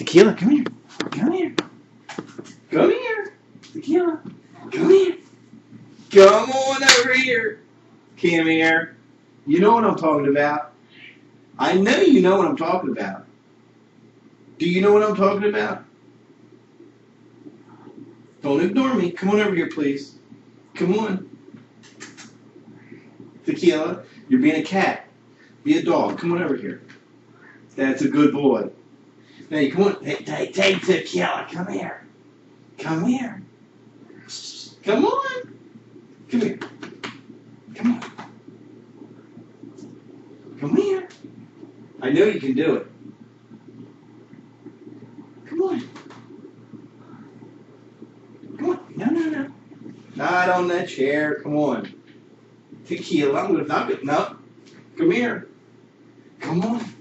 Tequila, come here. Come here. Come here. Tequila, come here. Come on over here. Come here. You know what I'm talking about. I know you know what I'm talking about. Do you know what I'm talking about? Don't ignore me. Come on over here, please. Come on. Tequila, you're being a cat. Be a dog. Come on over here. That's a good boy. Hey, come on. Hey, Tequila, come here. Come here. Come on. Come here. Come on. Come here. I know you can do it. Come on. Come on. No. Not on that chair. Come on. Tequila, I'm going to knock it. No. Come here. Come on.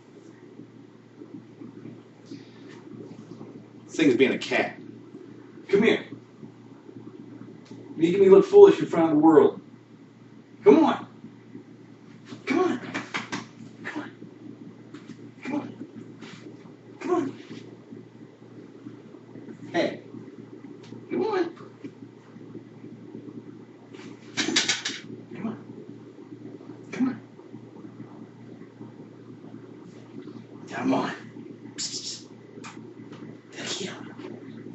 This thing's being a cat. Come here. You make me look foolish in front of the world. Come on. Come on. Come on. Come on. Come on. Hey. Come on. Come on. Come on. Come on. Tequila.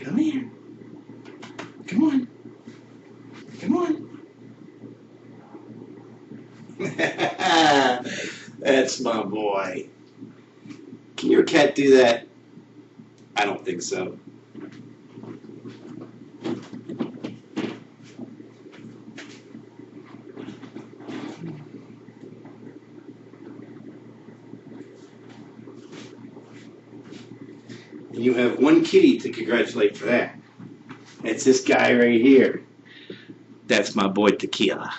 Come here. Come on. Come on. That's my boy. Can your cat do that? I don't think so. You have one kitty to congratulate for that. It's this guy right here. That's my boy Tequila.